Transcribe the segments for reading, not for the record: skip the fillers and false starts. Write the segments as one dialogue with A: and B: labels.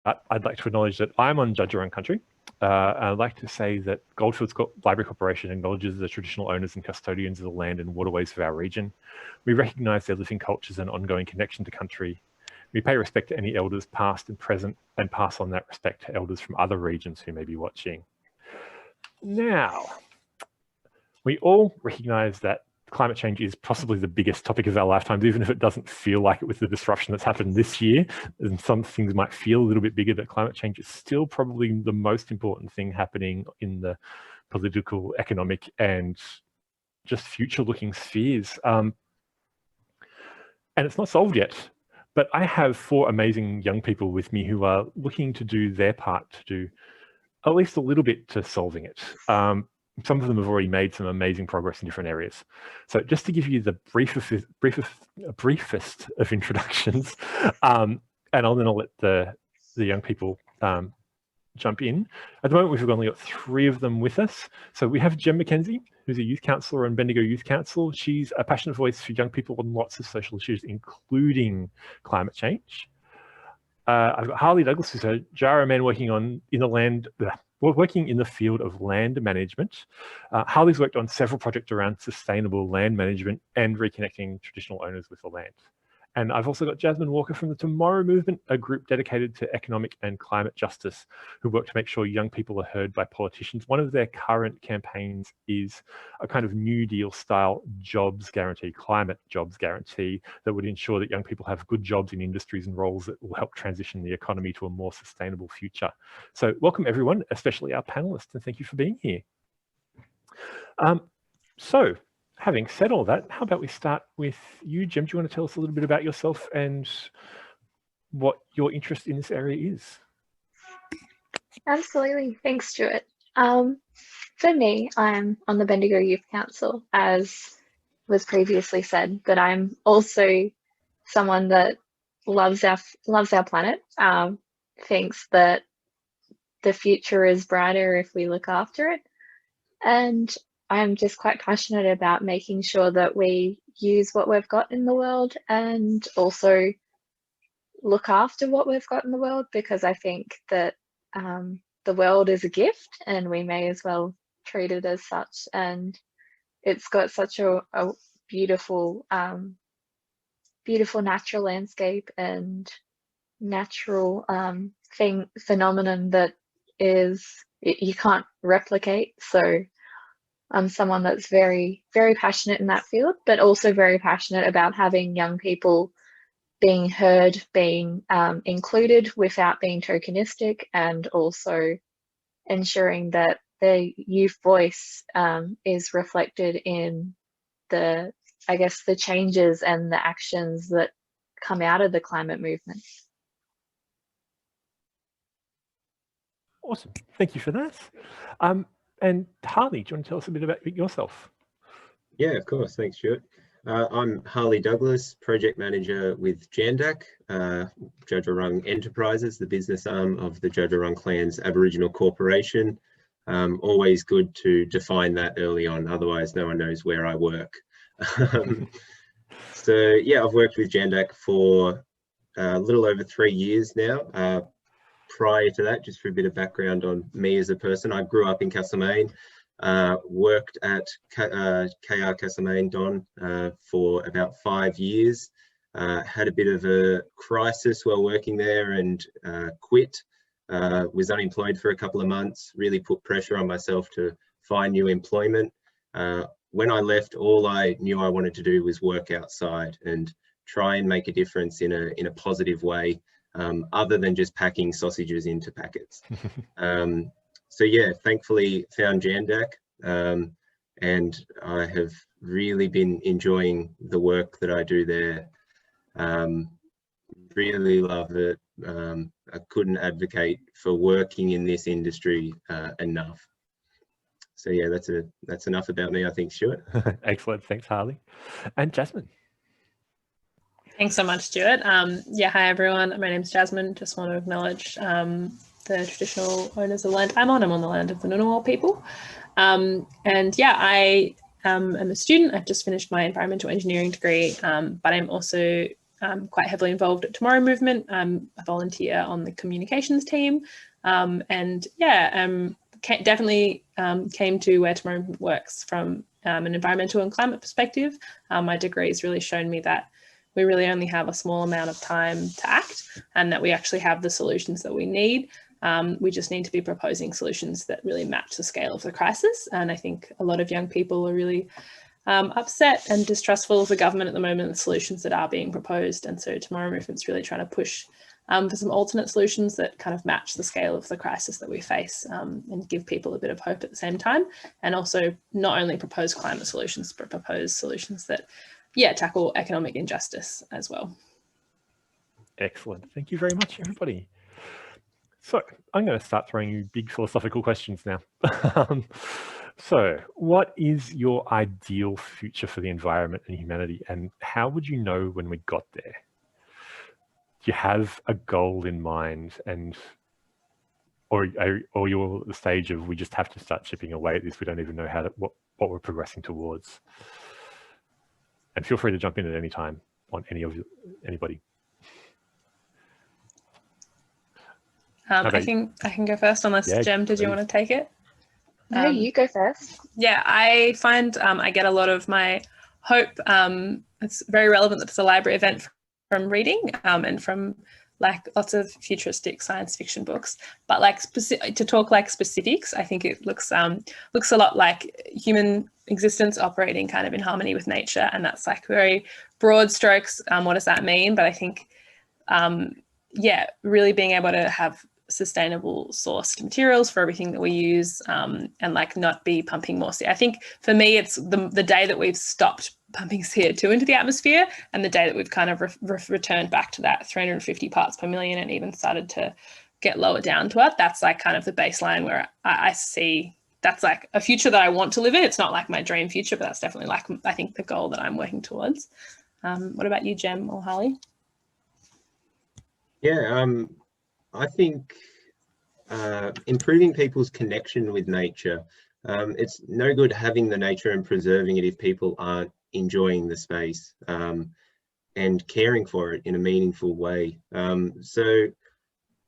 A: I'd like to acknowledge that I'm on Djadjawurung country. I'd like to say that Goldfields Library Corporation acknowledges the traditional owners and custodians of the land and waterways of our region. We recognise their living cultures and ongoing connection to country. We pay respect to any elders past and present and pass on that respect to elders from other regions who may be watching. Now, we all recognise that climate change is possibly the biggest topic of our lifetimes, even if it doesn't feel like it with the disruption that's happened this year. And some things might feel a little bit bigger, but climate change is still probably the most important thing happening in the political, economic, and just future-looking spheres. And it's not solved yet. But I have 4 amazing young people with me who are looking to do their part to do at least a little bit to solving it. Some of them have already made some amazing progress in different areas. So just to give you the briefest of introductions, and then I'll let the young people jump in. At the moment, we've only got 3 of them with us. So we have Jem Mckenzie, who's a youth counsellor on Bendigo Youth Council. She's a passionate voice for young people on lots of social issues, including climate change. I've got Harley Douglas, who's a Jara man working in the field of land management. Harley's worked on several projects around sustainable land management and reconnecting traditional owners with the land. And I've also got Jasmine Walker from the Tomorrow Movement, a group dedicated to economic and climate justice, who work to make sure young people are heard by politicians. One of their current campaigns is a kind of New Deal style jobs guarantee, climate jobs guarantee, that would ensure that young people have good jobs in industries and roles that will help transition the economy to a more sustainable future. So welcome everyone, especially our panelists, and thank you for being here. So having said all that, how about we start with you, Jem? Do you want to tell us a little bit about yourself and what your interest in this area is?
B: Absolutely. Thanks, Stuart. For me, I'm on the Bendigo Youth Council, as was previously said, but I'm also someone that loves our planet, thinks that the future is brighter if we look after it. And I'm just quite passionate about making sure that we use what we've got in the world and also look after what we've got in the world, because I think that the world is a gift and we may as well treat it as such. And it's got such a beautiful, beautiful natural landscape and natural phenomenon that you can't replicate. So I'm someone that's very, very passionate in that field, but also very passionate about having young people being heard, being included without being tokenistic, and also ensuring that the youth voice is reflected in the changes and the actions that come out of the climate movement.
A: Awesome, thank you for that. And Harley, do you want to tell us a bit about yourself?
C: Yeah, of course. Thanks, Stuart. I'm Harley Douglas, project manager with Dja Dja Enterprises, the business arm of the Djadjawurung Clan's Aboriginal Corporation. Always good to define that early on, otherwise no one knows where I work. So yeah, I've worked with Dja for a little over 3 years now. Prior to that, just for a bit of background on me as a person, I grew up in Castlemaine, worked at KR Castlemaine Don for about 5 years, had a bit of a crisis while working there and quit, was unemployed for a couple of months, really put pressure on myself to find new employment. When I left, all I knew I wanted to do was work outside and try and make a difference in a positive way. Other than just packing sausages into packets. So yeah, thankfully found Dja and I have really been enjoying the work that I do there. Really love it. I couldn't advocate for working in this industry enough. So yeah, that's enough about me, I think, Stuart.
A: Excellent, thanks Harley. And Jasmine.
D: Thanks so much, Stuart. Yeah, hi everyone. My name's Jasmine. Just want to acknowledge the traditional owners of the land I'm on. I'm on the land of the Ngunnawal people. And yeah, I am a student. I've just finished my environmental engineering degree, but I'm also quite heavily involved at Tomorrow Movement. I'm a volunteer on the communications team, and yeah, definitely came to where Tomorrow Movement works from an environmental and climate perspective. My degree has really shown me that we really only have a small amount of time to act, and that we actually have the solutions that we need. We just need to be proposing solutions that really match the scale of the crisis. And I think a lot of young people are really upset and distrustful of the government at the moment, the solutions that are being proposed. And so Tomorrow Movement's really trying to push for some alternate solutions that kind of match the scale of the crisis that we face, and give people a bit of hope at the same time. And also not only propose climate solutions, but propose solutions that, yeah, tackle economic injustice as well.
A: Excellent. Thank you very much, everybody. So I'm going to start throwing you big philosophical questions now. So what is your ideal future for the environment and humanity, and how would you know when we got there? Do you have a goal in mind, and or you're at the stage of we just have to start chipping away at this, we don't even know how to, what we're progressing towards? And feel free to jump in at any time on anybody.
D: I think I can go first on this.
A: Yeah,
D: Jem, did you want to take it?
B: No, you go first.
D: Yeah, I find I get a lot of my hope. It's very relevant that it's a library event from reading and from like lots of futuristic science fiction books. But like to talk like specifics, I think it looks a lot like human existence operating kind of in harmony with nature, and that's like very broad strokes. What does that mean? But I think yeah, really being able to have sustainable sourced materials for everything that we use, and like not be pumping more CO2. I think for me, it's the day that we've stopped pumping CO2 into the atmosphere, and the day that we've kind of returned back to that 350 parts per million and even started to get lower down to it. That's like kind of the baseline where I see that's like a future that I want to live in. It's not like my dream future, but that's definitely like, I think, the goal that I'm working towards. What about you, Jem or Harley?
C: Yeah, I think improving people's connection with nature. It's no good having the nature and preserving it if people aren't enjoying the space and caring for it in a meaningful way. So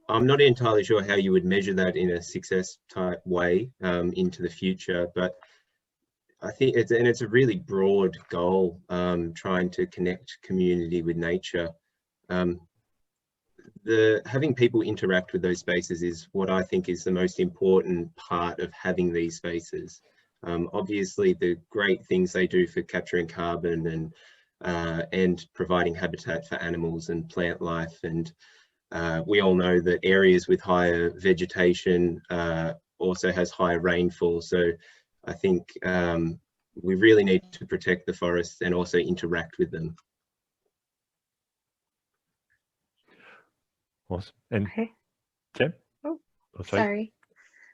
C: I'm not entirely sure how you would measure that in a success type way into the future, but I think it's a really broad goal, trying to connect community with nature. Having people interact with those spaces is what I think is the most important part of having these spaces. Obviously, the great things they do for capturing carbon and providing habitat for animals and plant life, and we all know that areas with higher vegetation also has higher rainfall. So I think we really need to protect the forests and also interact with them.
A: Awesome. And
B: Okay.
A: Jem?
B: Oh,
A: Oh,
B: sorry.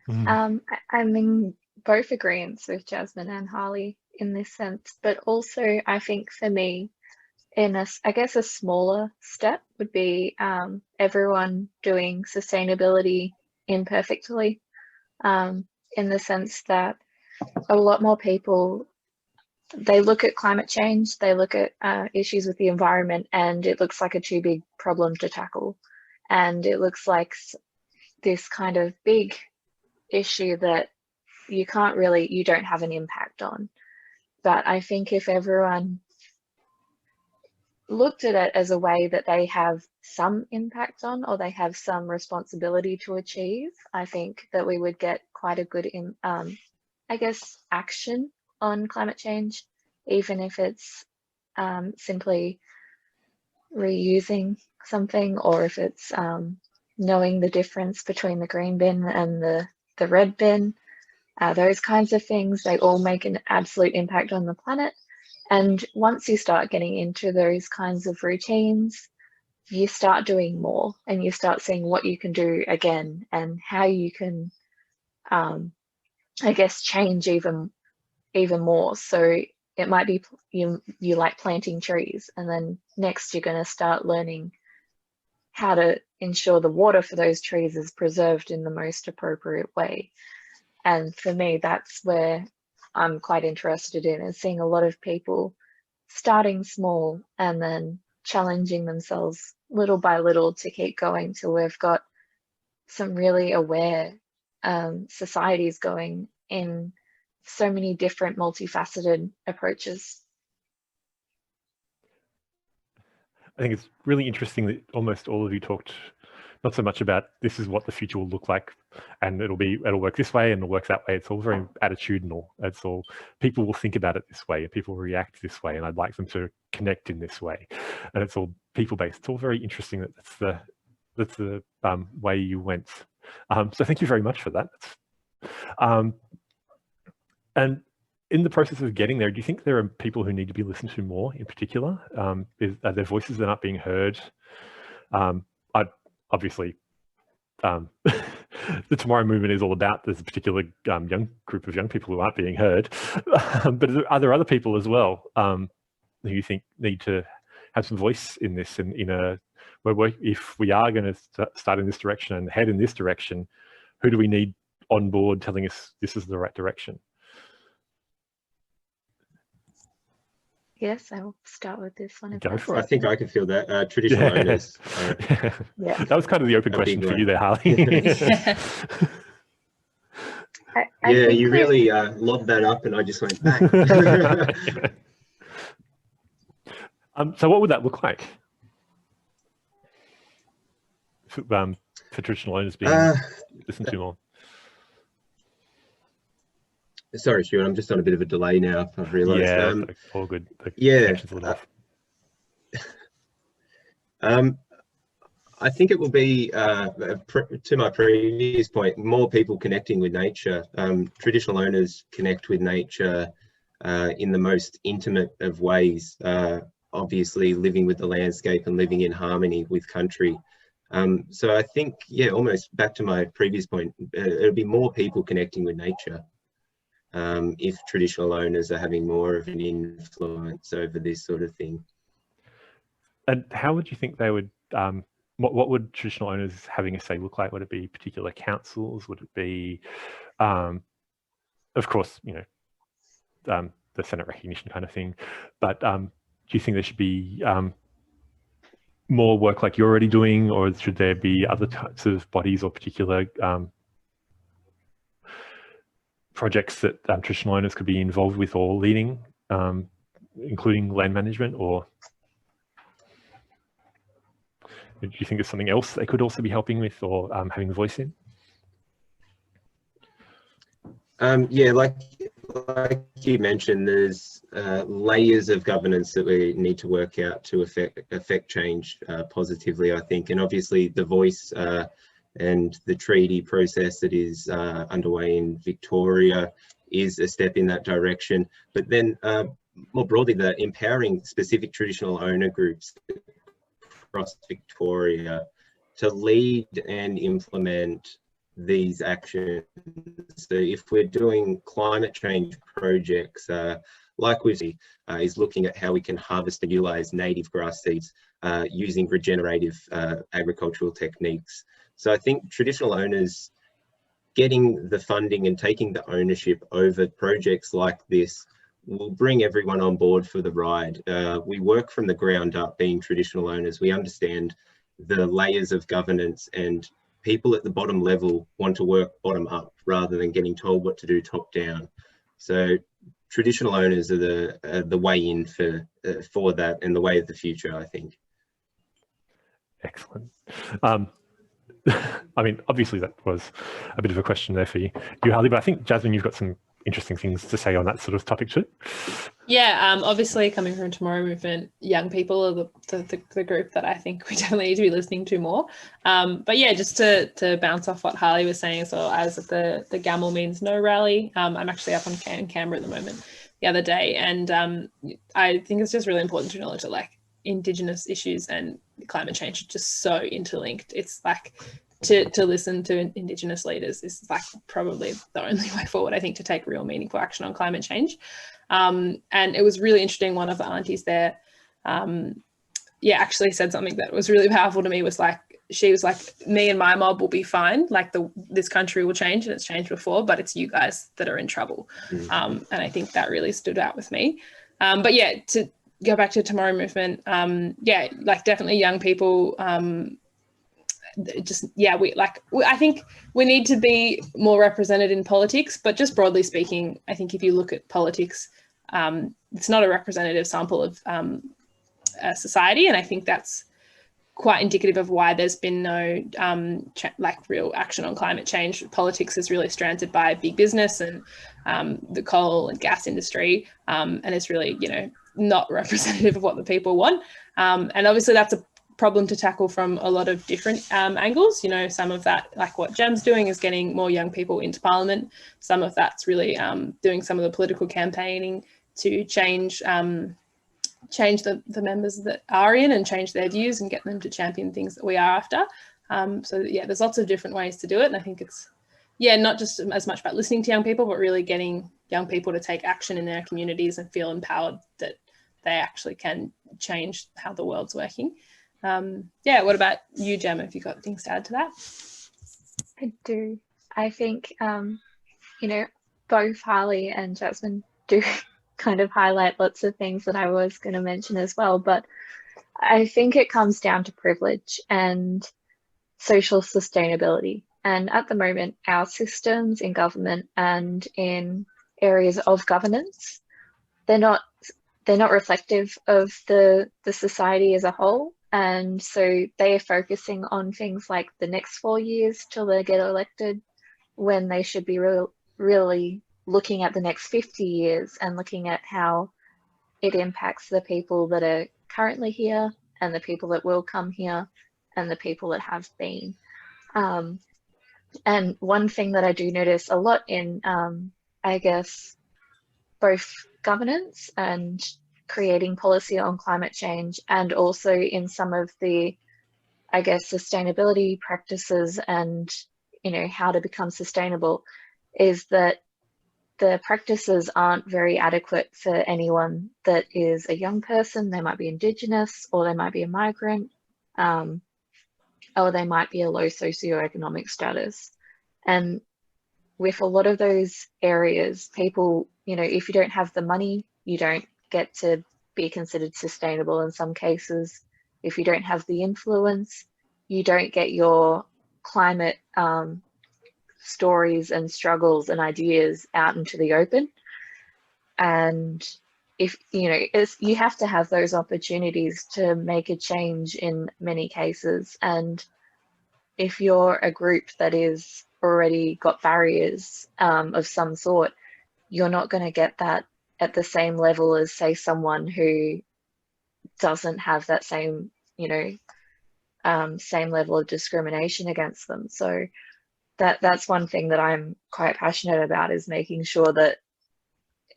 B: I'm in both agreements with Jasmine and Harley in this sense, but also I think for me, I guess a smaller step would be everyone doing sustainability imperfectly, in the sense that a lot more people, they look at climate change, they look at issues with the environment, and it looks like a too big problem to tackle. And it looks like this kind of big issue that you don't have an impact on. But I think if everyone looked at it as a way that they have some impact on, or they have some responsibility to achieve, I think that we would get quite a good, I guess, action on climate change, even if it's simply reusing something, or if it's knowing the difference between the green bin and the red bin. Those kinds of things, they all make an absolute impact on the planet. And once you start getting into those kinds of routines, you start doing more, and you start seeing what you can do again, and how you can, I guess, change even more. So it might be you like planting trees, and then next you're going to start learning how to ensure the water for those trees is preserved in the most appropriate way. And for me, that's where I'm quite interested in, is seeing a lot of people starting small and then challenging themselves little by little to keep going till we've got some really aware societies going in so many different multifaceted approaches.
A: I think it's really interesting that almost all of you talked not so much about this is what the future will look like and it'll work this way and it'll work that way. It's all very attitudinal. It's all, people will think about it this way and people will react this way and I'd like them to connect in this way. And it's all people-based. It's all very interesting that that's the way you went. So thank you very much for that. And in the process of getting there, do you think there are people who need to be listened to more in particular? Are there voices that aren't being heard? Obviously, the Tomorrow movement is all about there's a particular young group of young people who aren't being heard. But are there other people as well who you think need to have some voice in this? And if we are going to start in this direction and head in this direction, who do we need on board telling us this is the right direction?
B: Yes, I will start with this one.
A: Go for it.
C: I think I can feel that. Traditional owners.
B: Yeah.
A: That was kind of the open question for you there, Harley.
B: I
C: Yeah,
B: think
C: you really lobbed that up and I just went back.
A: So what would that look like for traditional owners being listened to more?
C: Sorry, Stuart, I'm just on a bit of a delay now, I've realised.
A: Yeah, all good.
C: Yeah. I think it will be, to my previous point, more people connecting with nature. Traditional owners connect with nature in the most intimate of ways, obviously living with the landscape and living in harmony with country. So I think, yeah, almost back to my previous point, it'll be more people connecting with nature. If traditional owners are having more of an influence over this sort of thing.
A: And how would you think they would, what would traditional owners having a say look like? Would it be particular councils? Would it be, of course, you know, the Senate recognition kind of thing, but do you think there should be more work like you're already doing, or should there be other types of bodies or particular projects that traditional owners could be involved with or leading, including land management? Or do you think there's something else they could also be helping with or having a voice in?
C: Yeah, like you mentioned, there's layers of governance that we need to work out to affect change positively, I think. And obviously the voice and the treaty process that is underway in Victoria is a step in that direction. But then more broadly, the empowering specific traditional owner groups across Victoria to lead and implement these actions. So if we're doing climate change projects, like we see, is looking at how we can harvest and utilize native grass seeds using regenerative agricultural techniques. So I think traditional owners getting the funding and taking the ownership over projects like this will bring everyone on board for the ride. We work from the ground up being traditional owners. We understand the layers of governance, and people at the bottom level want to work bottom up rather than getting told what to do top down. So traditional owners are the way in for that and the way of the future, I think.
A: Excellent. I mean, obviously that was a bit of a question there for you, Harley, but I think, Jasmine, you've got some interesting things to say on that sort of topic too.
D: Yeah, obviously coming from Tomorrow Movement, young people are the group that I think we definitely need to be listening to more. But yeah, just to bounce off what Harley was saying as well, as the GAML Means No rally, I'm actually up in Canberra at the moment the other day, and I think it's just really important to acknowledge that like Indigenous issues and climate change are just so interlinked. It's like to listen to Indigenous leaders is like probably the only way forward, I think, to take real meaningful action on climate change. And it was really interesting. One of the aunties there, actually said something that was really powerful to me. Was like, she was like, me and my mob will be fine. Like this country will change, and it's changed before, but it's you guys that are in trouble. And I think that really stood out with me. But yeah, go back to Tomorrow movement, yeah, like definitely young people, just, yeah, I think we need to be more represented in politics, but just broadly speaking, I think if you look at politics, it's not a representative sample of society, and I think that's quite indicative of why there's been no real action on climate change. Politics is really stranded by big business and the coal and gas industry, and it's really, you know, not representative of what the people want. And obviously that's a problem to tackle from a lot of different angles. You know, some of that, like what Jem's doing, is getting more young people into Parliament. Some of that's really doing some of the political campaigning to change the members that are in and change their views and get them to champion things that we are after. So yeah, there's lots of different ways to do it. And I think it's, yeah, not just as much about listening to young people, but really getting young people to take action in their communities and feel empowered that they actually can change how the world's working. Yeah, what about you, Jem? Have you got things to add to that?
B: I do. I think, you know, both Harley and Jasmine do kind of highlight lots of things that I was going to mention as well, but I think it comes down to privilege and social sustainability. And at the moment, our systems in government and in areas of governance, they're not reflective of the society as a whole. And so they are focusing on things like the next 4 years till they get elected, when they should be really looking at the next 50 years and looking at how it impacts the people that are currently here and the people that will come here and the people that have been. And one thing that I do notice a lot in, I guess, both governance and creating policy on climate change, and also in some of the, I guess, sustainability practices and, you know, how to become sustainable, is that the practices aren't very adequate for anyone that is a young person. They might be Indigenous, or they might be a migrant, or they might be a low socioeconomic status. And with a lot of those areas, people, you know, if you don't have the money, you don't get to be considered sustainable in some cases. If you don't have the influence, you don't get your climate stories and struggles and ideas out into the open. And if, you know, you have to have those opportunities to make a change in many cases. And if you're a group that is already got barriers of some sort, you're not going to get that at the same level as, say, someone who doesn't have that same, you know, same level of discrimination against them. So that's one thing that I'm quite passionate about, is making sure that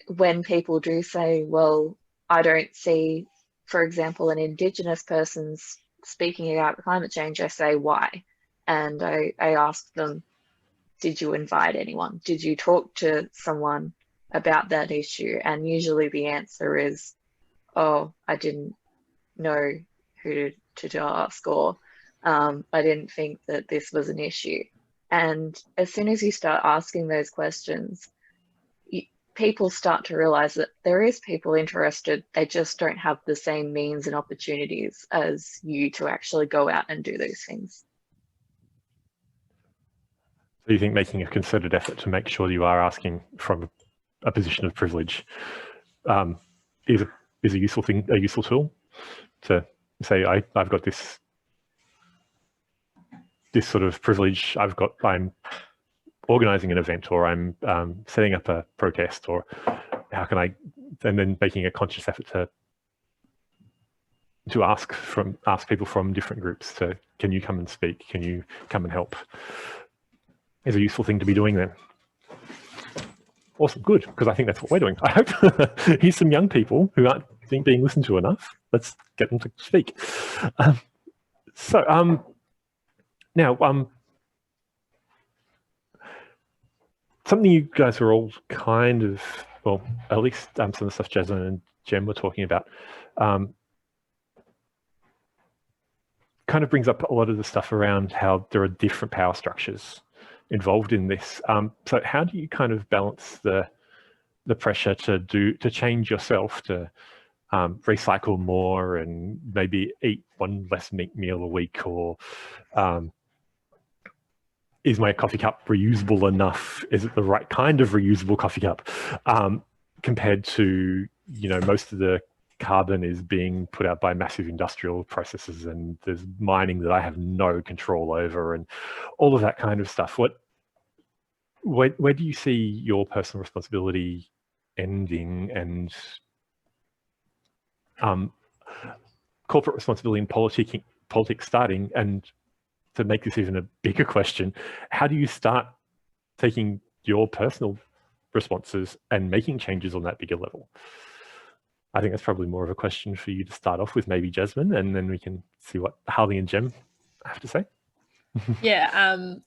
B: when people do say, well, I don't see, for example, an Indigenous person speaking about climate change, I say, why? And I ask them, did you invite anyone? Did you talk to someone about that issue? And usually the answer is, oh, I didn't know who to ask, or I didn't think that this was an issue. And as soon as you start asking those questions, people start to realize that there is people interested. They just don't have the same means and opportunities as you to actually go out and do those things.
A: So you think making a concerted effort to make sure you are asking from a position of privilege is a useful thing, a useful tool to say, I've got this sort of privilege. I'm organising an event, or I'm setting up a protest, or how can I, and then making a conscious effort to ask people from different groups to, can you come and speak? Can you come and help? Is a useful thing to be doing then. Awesome, good, because I think that's what we're doing. I hope. Here's some young people who aren't being listened to enough. Let's get them to speak. Now, something you guys are all kind of, well, at least some of the stuff Jasmine and Jem were talking about, kind of brings up a lot of the stuff around how there are different power structures involved in this. So how do you kind of balance the pressure to change yourself, to recycle more and maybe eat one less meat meal a week, or is my coffee cup reusable enough? Is it the right kind of reusable coffee cup? Compared to, you know, most of the carbon is being put out by massive industrial processes, and there's mining that I have no control over, and all of that kind of stuff. Where do you see your personal responsibility ending and corporate responsibility in politics starting? And to make this even a bigger question, how do you start taking your personal responses and making changes on that bigger level? I think that's probably more of a question for you to start off with, maybe Jasmine, and then we can see what Harley and Jem have to say.
D: Yeah,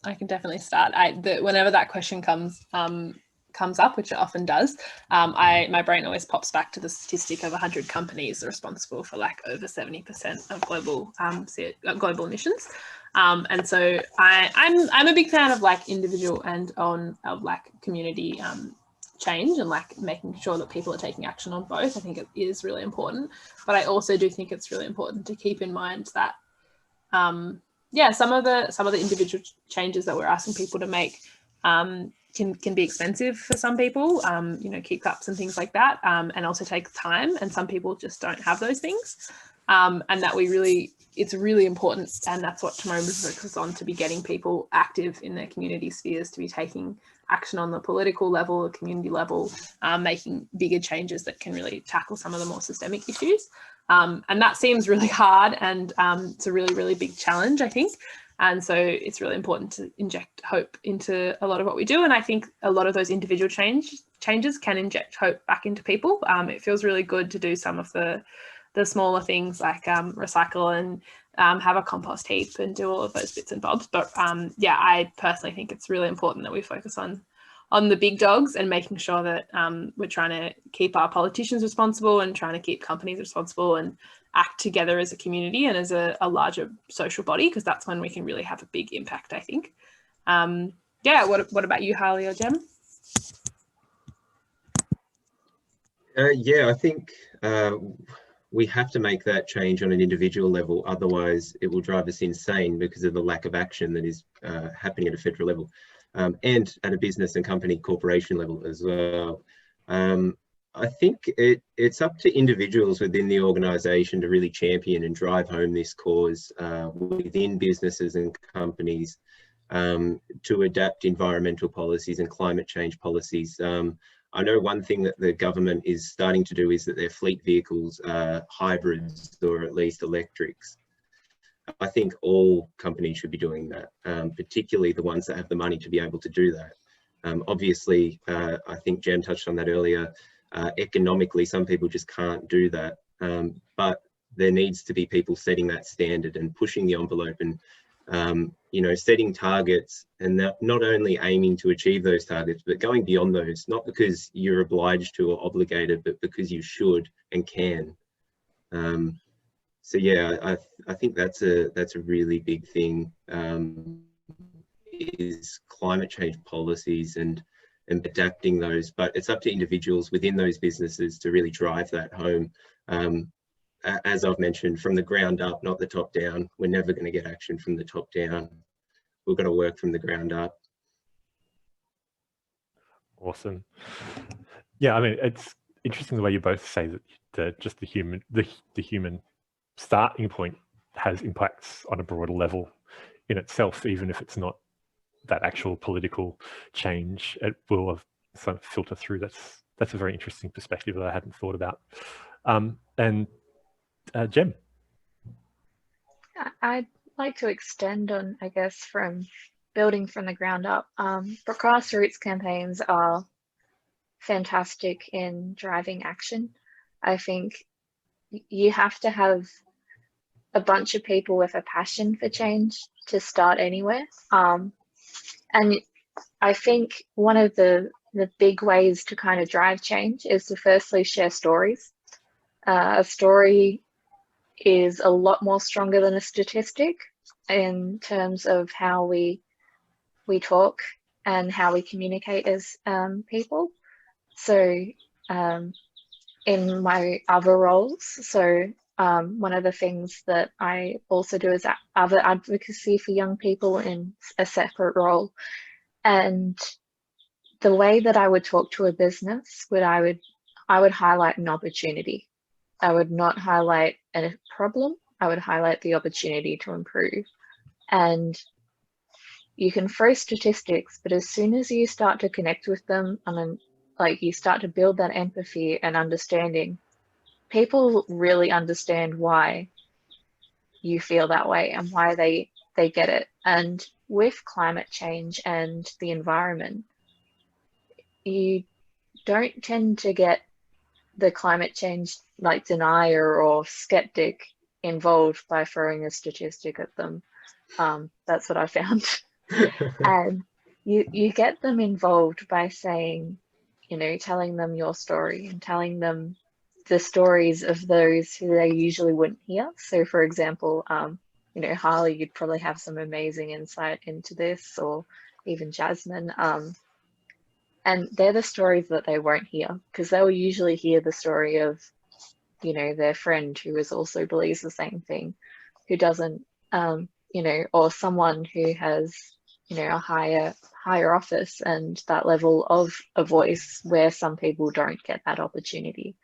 D: I can definitely start. Whenever that question comes up, which it often does, my brain always pops back to the statistic of 100 companies are responsible for like over 70% of global emissions. And so I'm a big fan of like individual and of like community change, and like making sure that people are taking action on both. I think it is really important, but I also do think it's really important to keep in mind that some of the individual changes that we're asking people to make can be expensive for some people, you know, keep cups and things like that, and also take time, and some people just don't have those things, and that it's really important, and that's what Tomorrow Moves focuses on, to be getting people active in their community spheres, to be taking action on the political level, the community level, making bigger changes that can really tackle some of the more systemic issues. And that seems really hard, and it's a really, really big challenge, I think. And so it's really important to inject hope into a lot of what we do. And I think a lot of those individual changes can inject hope back into people. It feels really good to do some of the smaller things like recycle and have a compost heap and do all of those bits and bobs. But yeah, I personally think it's really important that we focus on the big dogs, and making sure that we're trying to keep our politicians responsible, and trying to keep companies responsible, and act together as a community and as a larger social body, because that's when we can really have a big impact, I think. Yeah, what about you, Harley or Jem?
C: Yeah, I think we have to make that change on an individual level, otherwise it will drive us insane because of the lack of action that is happening at a federal level, and at a business and company corporation level as well. I think it's up to individuals within the organisation to really champion and drive home this cause within businesses and companies, to adapt environmental policies and climate change policies. I know one thing that the government is starting to do is that their fleet vehicles are hybrids, or at least electrics. I think all companies should be doing that, particularly the ones that have the money to be able to do that. Obviously, I think Jem touched on that earlier, economically, some people just can't do that, but there needs to be people setting that standard and pushing the envelope, and you know, setting targets, and not only aiming to achieve those targets, but going beyond those, not because you're obliged to or obligated, but because you should and can. So yeah, I think that's a really big thing, is climate change policies and adapting those, but it's up to individuals within those businesses to really drive that home. As I've mentioned, from the ground up, not the top down. We're never going to get action from the top down. We're going to work from the ground up.
A: Awesome. Yeah, I mean, it's interesting the way you both say that just the human starting point has impacts on a broader level in itself, even if it's not that actual political change. It will have some filter through. That's a very interesting perspective that I hadn't thought about. And Jem?
B: I'd like to extend on, I guess, from building from the ground up. But grassroots campaigns are fantastic in driving action. I think you have to have a bunch of people with a passion for change to start anywhere. And I think one of the big ways to kind of drive change is to firstly share stories. A story is a lot more stronger than a statistic in terms of how we talk and how we communicate as people. So in my other roles. So one of the things that I also do is other advocacy for young people in a separate role. And the way that I would talk to a business I would highlight an opportunity. I would not highlight a problem. I would highlight the opportunity to improve. And you can throw statistics, but as soon as you start to connect with them and like you start to build that empathy and understanding, people really understand why you feel that way and why they get it. And with climate change and the environment, you don't tend to get the climate change like denier or skeptic involved by throwing a statistic at them. That's what I found. And you get them involved by saying, you know, telling them your story and telling them the stories of those who they usually wouldn't hear. So for example, you know, Harley, you'd probably have some amazing insight into this, or even Jasmine. And they're the stories that they won't hear, because they will usually hear the story of, you know, their friend who also believes the same thing, who doesn't, you know, or someone who has, you know, a higher office and that level of a voice where some people don't get that opportunity.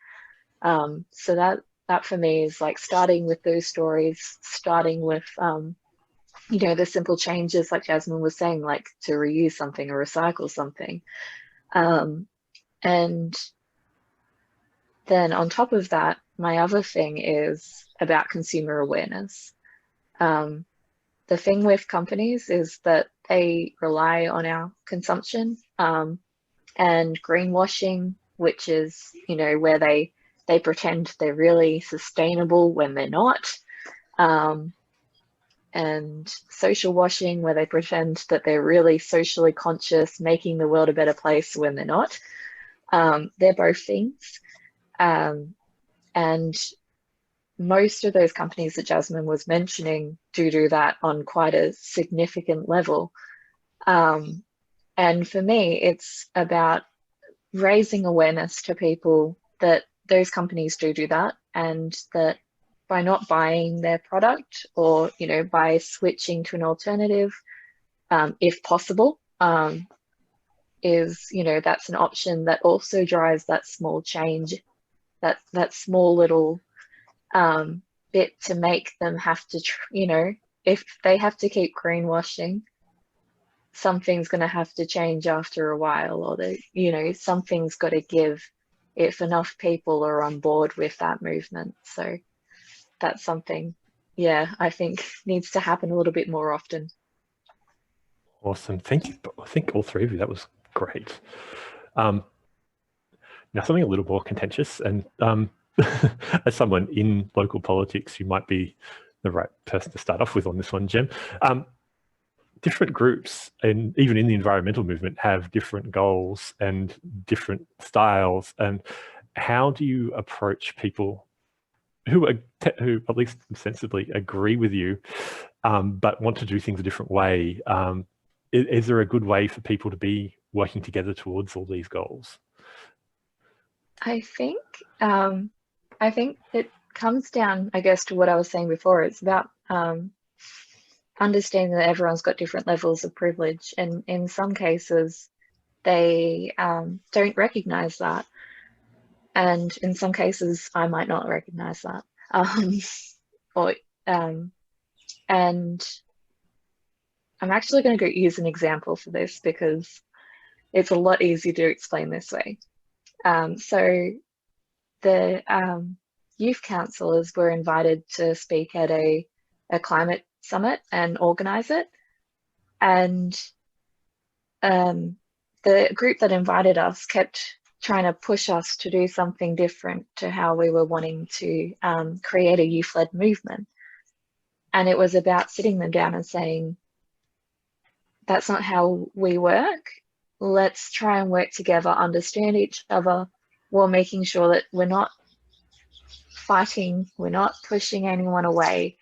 B: So that for me is like starting with those stories, starting with, you know, the simple changes like Jasmine was saying, like to reuse something or recycle something. And then on top of that, my other thing is about consumer awareness. The thing with companies is that they rely on our consumption, and greenwashing, which is, you know, where they pretend they're really sustainable when they're not, and social washing, where they pretend that they're really socially conscious, making the world a better place when they're not. They're both things. And most of those companies that Jasmine was mentioning do that on quite a significant level. And for me, it's about raising awareness to people that those companies do that, and that by not buying their product, or, you know, by switching to an alternative, if possible, is, you know, that's an option that also drives that small change, that small little bit to make them have to, you know, if they have to keep greenwashing, something's going to have to change after a while, or you know, something's got to give if enough people are on board with that movement. So that's something, yeah, I think needs to happen a little bit more often.
A: Awesome. Thank you. I think all three of you, that was great. Now something a little more contentious, and as someone in local politics, you might be the right person to start off with on this one, Jem. Different groups, and even in the environmental movement, have different goals and different styles. And how do you approach people who at least sensibly agree with you, but want to do things a different way? Is there a good way for people to be working together towards all these goals?
B: I think it comes down, I guess, to what I was saying before. It's about understanding that everyone's got different levels of privilege, and in some cases they don't recognize that, and in some cases I might not recognize that, and I'm actually going to use an example for this because it's a lot easier to explain this way. So the youth councillors were invited to speak at a climate summit and organise it, and the group that invited us kept trying to push us to do something different to how we were wanting to create a youth-led movement. And it was about sitting them down and saying, that's not how we work. Let's try and work together, understand each other, while making sure that we're not fighting, we're not pushing anyone away,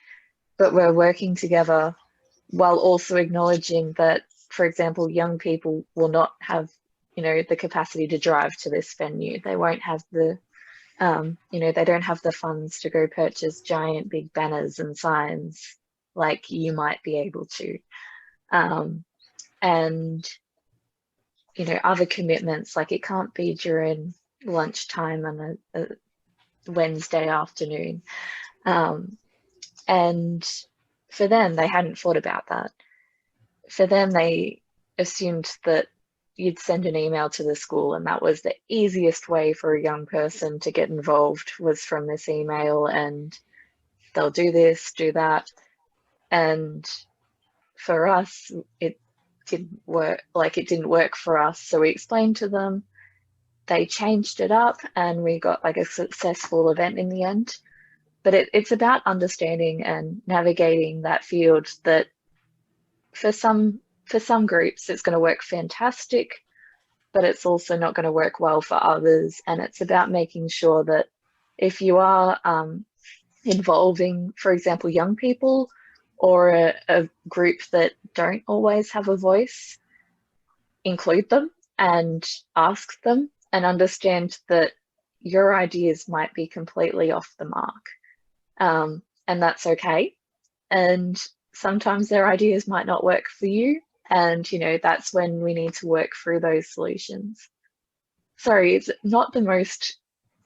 B: but we're working together while also acknowledging that, for example, young people will not have, you know, the capacity to drive to this venue. They won't have the You know, they don't have the funds to go purchase giant big banners and signs like you might be able to. And, you know, other commitments, like it can't be during lunchtime on a Wednesday afternoon. And for them, they hadn't thought about that. For them, they assumed that you'd send an email to the school, and that was the easiest way for a young person to get involved, was from this email, and they'll do this, do that. And for us, it didn't work. Like, it didn't work for us. So we explained to them, they changed it up, and we got like a successful event in the end. But it's about understanding and navigating that field that for some groups it's going to work fantastic, but it's also not going to work well for others. And it's about making sure that if you are involving, for example, young people or a group that don't always have a voice, include them and ask them, and understand that your ideas might be completely off the mark. And that's okay. And sometimes their ideas might not work for you. And, you know, that's when we need to work through those solutions. Sorry, it's not the most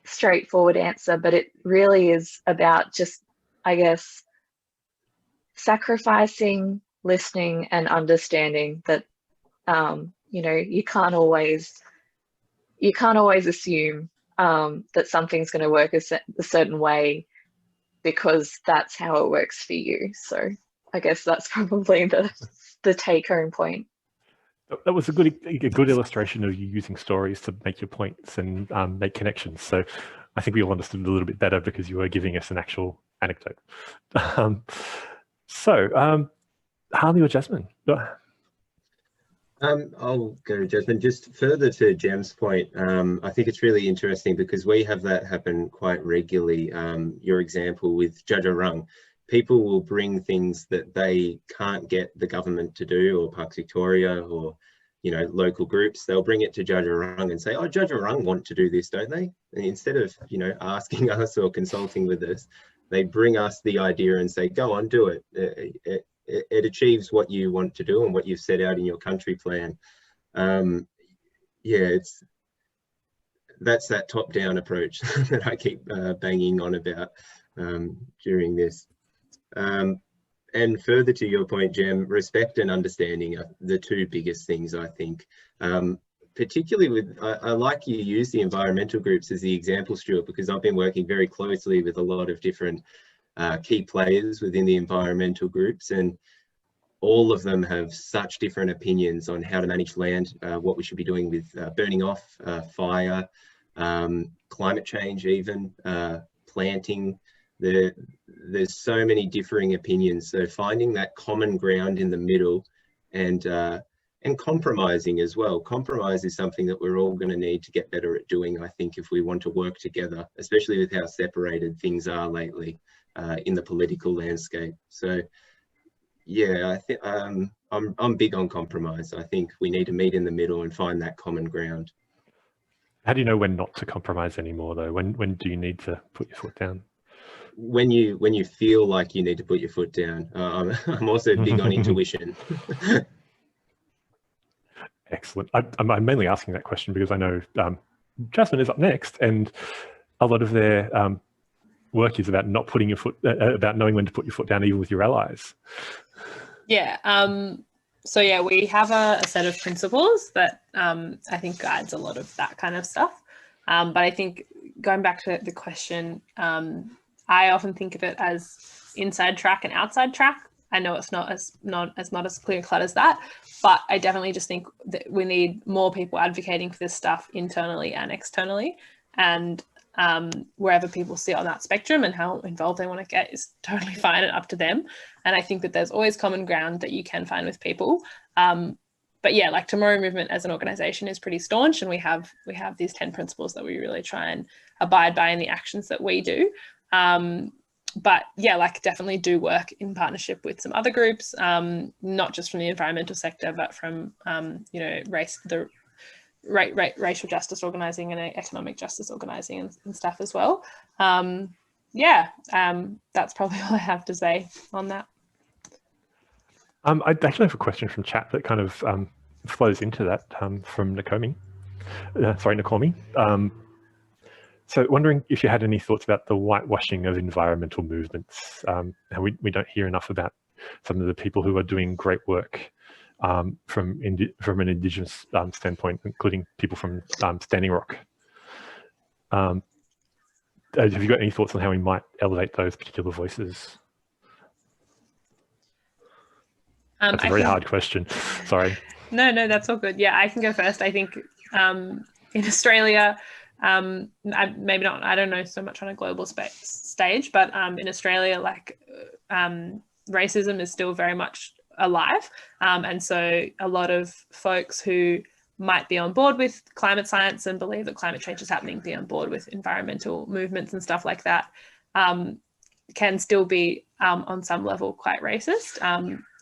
B: straightforward answer, but it really is about just, I guess, sacrificing, listening, and understanding that, you know, you can't always assume that something's going to work a certain way because that's how it works for you. So I guess that's probably the take-home point.
A: That was a good illustration of you using stories to make your points and make connections. So I think we all understood it a little bit better because you were giving us an actual anecdote. Harley or Jasmine?
C: I'll go, Jasmine. Just further to Jem's point, I think it's really interesting because we have that happen quite regularly. Your example with Djadjawurung, people will bring things that they can't get the government to do, or Parks Victoria, or, you know, local groups. They'll bring it to Djadjawurung and say, "Oh, Djadjawurung want to do this, don't they?" And instead of, you know, asking us or consulting with us, they bring us the idea and say, "Go on, do it. It achieves what you want to do and what you've set out in your country plan." Yeah, that's that top-down approach that I keep banging on about during this. And further to your point, Jem, respect and understanding are the two biggest things, I think. Particularly with, I like you use the environmental groups as the example, Stuart, because I've been working very closely with a lot of different key players within the environmental groups, and all of them have such different opinions on how to manage land, what we should be doing with burning off, fire, climate change, even planting. There's so many differing opinions. So finding that common ground in the middle, and compromising as well. Compromise is something that we're all going to need to get better at doing, I think, if we want to work together, especially with how separated things are lately in the political landscape. So yeah, I think I'm big on compromise. I think we need to meet in the middle and find that common ground.
A: How do you know when not to compromise anymore, though? When do you need to put your foot down?
C: When you feel like you need to put your foot down. I'm also big on intuition.
A: Excellent. I'm mainly asking that question because I know Jasmine is up next, and a lot of their work is about not putting your foot, about knowing when to put your foot down, even with your allies.
D: Yeah. So yeah, we have a set of principles that I think guides a lot of that kind of stuff. But I think going back to the question, I often think of it as inside track and outside track. I know it's not as clear cut as that, but I definitely just think that we need more people advocating for this stuff internally and externally, and wherever people sit on that spectrum and how involved they want to get is totally fine and up to them. And I think that there's always common ground that you can find with people. But yeah, like Tomorrow Movement as an organisation is pretty staunch, and we have these 10 principles that we really try and abide by in the actions that we do. But yeah, like definitely do work in partnership with some other groups, not just from the environmental sector, but from you know, racial justice organising and economic justice organising and stuff as well. That's probably all I have to say on that.
A: I actually have a question from chat that kind of flows into that from Nakomi. Nakomi. So wondering if you had any thoughts about the whitewashing of environmental movements. We don't hear enough about some of the people who are doing great work from an Indigenous standpoint, including people from Standing Rock. Have you got any thoughts on how we might elevate those particular voices? That's a very hard question. Sorry.
D: No, that's all good. Yeah, I can go first. I think in Australia, maybe not, I don't know so much on a global stage, but in Australia, like racism is still very much alive. And so a lot of folks who might be on board with climate science and believe that climate change is happening, be on board with environmental movements and stuff like that, can still be on some level quite racist.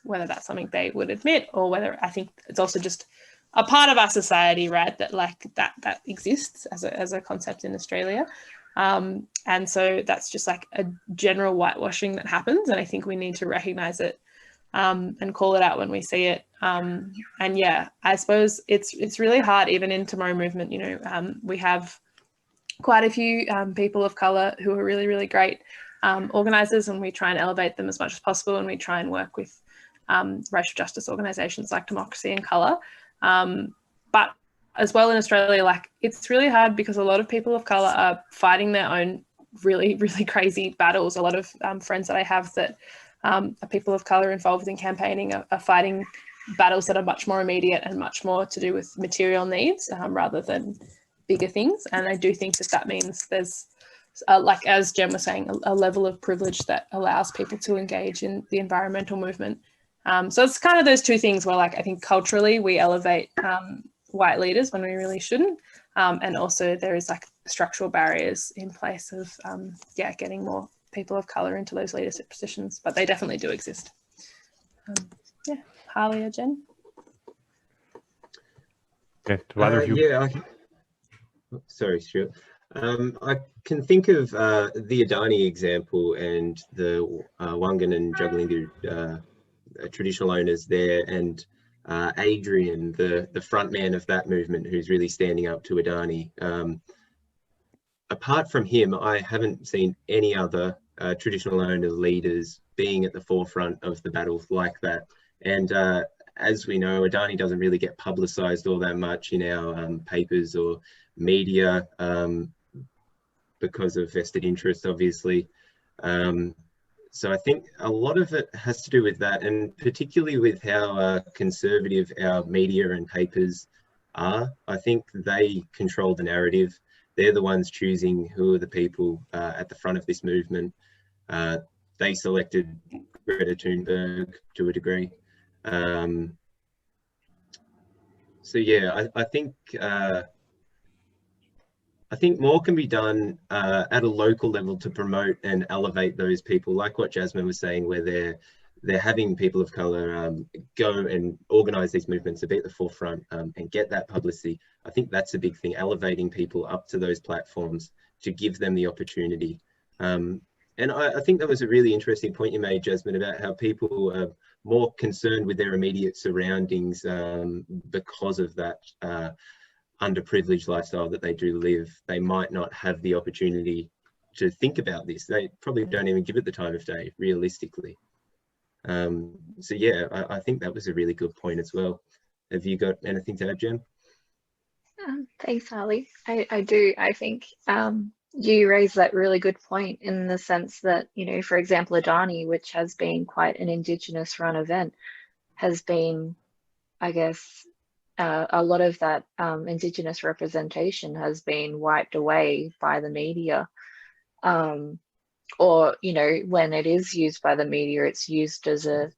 D: Whether that's something they would admit, or whether, I think it's also just a part of our society, right, that like that exists as a concept in Australia. And so that's just like a general whitewashing that happens, and I think we need to recognize it and call it out when we see it. And yeah, I suppose it's really hard, even in Tomorrow Movement, you know, we have quite a few people of colour who are really, really great organisers, and we try and elevate them as much as possible, and we try and work with racial justice organisations like Democracy in Colour. But as well in Australia, like it's really hard because a lot of people of colour are fighting their own really, really crazy battles. A lot of friends that I have that are people of colour involved in campaigning are fighting battles that are much more immediate and much more to do with material needs rather than bigger things. And I do think that means there's, like as Jem was saying, a level of privilege that allows people to engage in the environmental movement. So it's kind of those two things where, like, I think culturally we elevate white leaders when we really shouldn't. And also there is like structural barriers in place of, getting more people of colour into those leadership positions, but they definitely do exist. Harley or Jen?
C: Sorry, Stuart. I can think of the Adani example and the Wangan and Djadjawurung traditional owners there, and Adrian, the front man of that movement, who's really standing up to Adani. Apart from him, I haven't seen any other traditional owner leaders being at the forefront of the battle like that. And as we know, Adani doesn't really get publicised all that much in our papers or media because of vested interest, obviously. So I think a lot of it has to do with that, and particularly with how conservative our media and papers are. I think they control the narrative. They're the ones choosing who are the people at the front of this movement. They selected Greta Thunberg to a degree. So yeah, I think more can be done at a local level to promote and elevate those people, like what Jasmine was saying, where they're having people of colour go and organise these movements to be at the forefront and get that publicity. I think that's a big thing, elevating people up to those platforms to give them the opportunity. And I think that was a really interesting point you made, Jasmine, about how people are more concerned with their immediate surroundings because of that underprivileged lifestyle that they do live. They might not have the opportunity to think about this. They probably don't even give it the time of day, realistically. So yeah, I think that was a really good point as well. Have you got anything to add, Jem?
B: Thanks, Harley. I do. I think you raised that really good point in the sense that, you know, for example, Adani, which has been quite an Indigenous run event, has been, I guess, a lot of that Indigenous representation has been wiped away by the media. Or, you know, when it is used by the media, it's used as a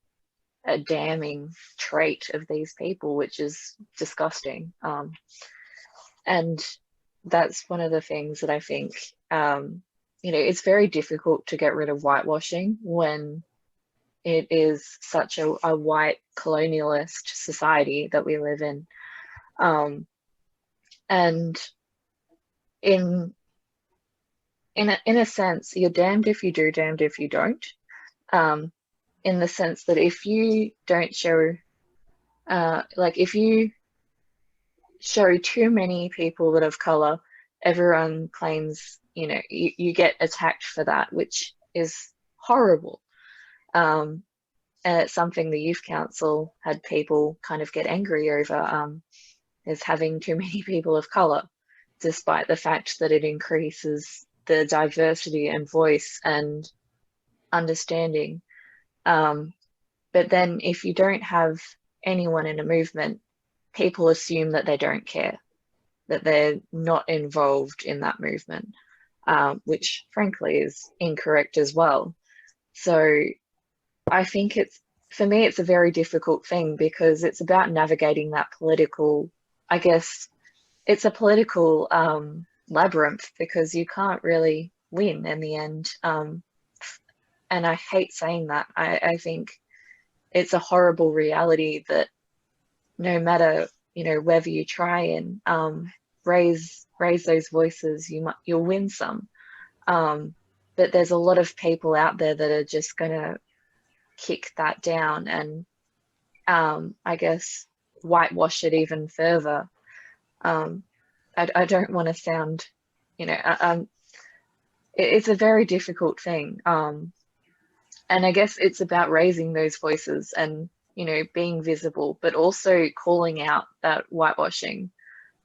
B: damning trait of these people, which is disgusting. And that's one of the things that I think, you know, it's very difficult to get rid of whitewashing when it is such a white colonialist society that we live in. And in a sense, you're damned if you do, damned if you don't. In the sense that if you don't show, like if you show too many people that of color, everyone claims, you know, you get attacked for that, which is horrible. And it's something the youth council had people kind of get angry over, is having too many people of color, despite the fact that it increases the diversity and voice and understanding. But then if you don't have anyone in a movement, people assume that they don't care, that they're not involved in that movement, which frankly is incorrect as well. So I think for me, it's a very difficult thing because it's about navigating that political, I guess it's a political labyrinth, because you can't really win in the end. And I hate saying that. I think it's a horrible reality that no matter, you know, whether you try and raise those voices, you'll win some. But there's a lot of people out there that are just gonna kick that down and I guess whitewash it even further. I don't want to sound, you know, it's a very difficult thing. And I guess it's about raising those voices and, you know, being visible, but also calling out that whitewashing,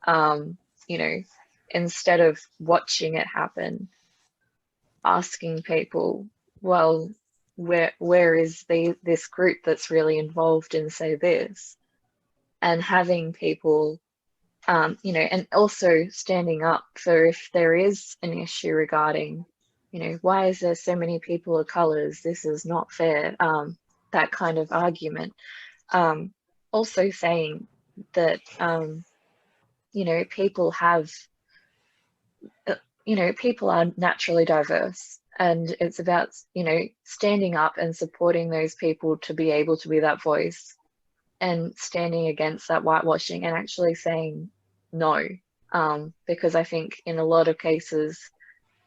B: you know, instead of watching it happen, asking people, well, where is this group that's really involved in, say, this, and having people, you know, and also standing up for if there is an issue regarding, you know, why is there so many people of colors? This is not fair. That kind of argument. Also saying that, you know, people have, you know, people are naturally diverse, and it's about, you know, standing up and supporting those people to be able to be that voice and standing against that whitewashing and actually saying no, because I think in a lot of cases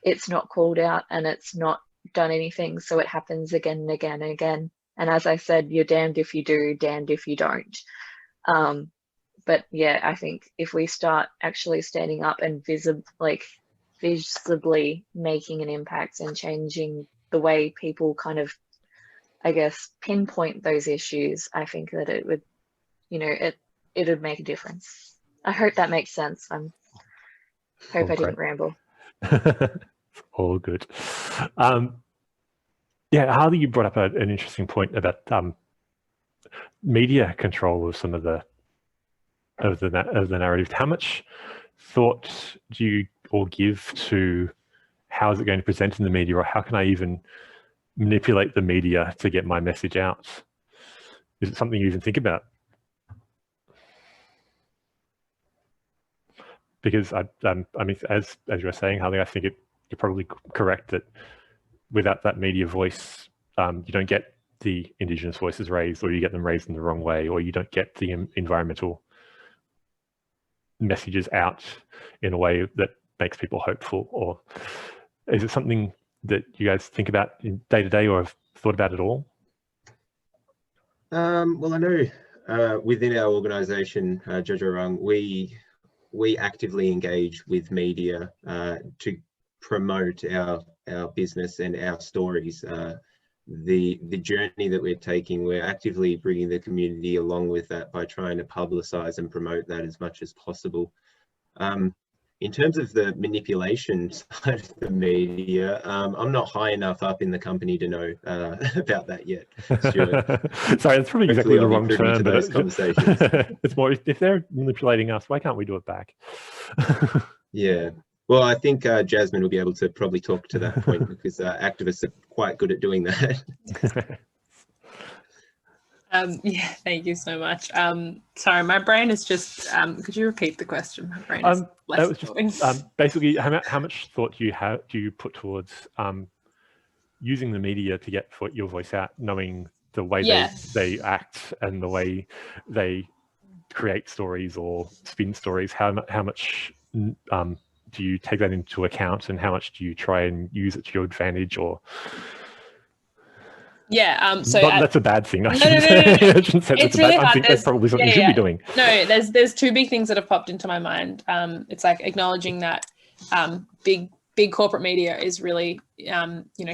B: it's not called out and it's not done anything, so it happens again and again and again. And as I said, you're damned if you do, damned if you don't. But yeah, I think if we start actually standing up and visibly making an impact and changing the way people kind of, I guess, pinpoint those issues, I think that it would, you know, it would make a difference. I hope that makes sense. I hope I didn't ramble.
A: All good. Yeah, Harley, you brought up an interesting point about media control of some of the narrative. How much thought do you all give to how is it going to present in the media, or how can I even manipulate the media to get my message out? Is it something you even think about? Because I mean, as you were saying, Harley, I think you're probably correct that without that media voice, you don't get the Indigenous voices raised, or you get them raised in the wrong way, or you don't get the environmental messages out in a way that makes people hopeful. Or is it something that you guys think about in day to day, or have thought about at all?
C: Well, I know within our organisation, Djadjawurung, we actively engage with media to promote our business and our stories. The journey that we're taking, we're actively bringing the community along with that by trying to publicise and promote that as much as possible. In terms of the manipulation side of the media, I'm not high enough up in the company to know about that yet, Stuart.
A: Sorry, that's probably exactly the wrong term.
C: Those conversations.
A: It's more, if they're manipulating us, why can't we do it back?
C: Yeah. Well, I think Jasmine will be able to probably talk to that point, because activists are quite good at doing that.
D: Yeah, thank you so much. Sorry, my brain is just, could you repeat the question? My brain is less just,
A: basically, how much thought do you put towards using the media to get your voice out, knowing the way they act and the way they create stories or spin stories, how much do you take that into account, and how much do you try and use it to your advantage? Or
D: yeah, so
A: that's a bad thing. I
D: no.
A: shouldn't say
D: It's
A: that's
D: really
A: bad. I
D: hard.
A: think that's probably something you should be doing.
D: No, there's two big things that have popped into my mind. It's like acknowledging that big corporate media is really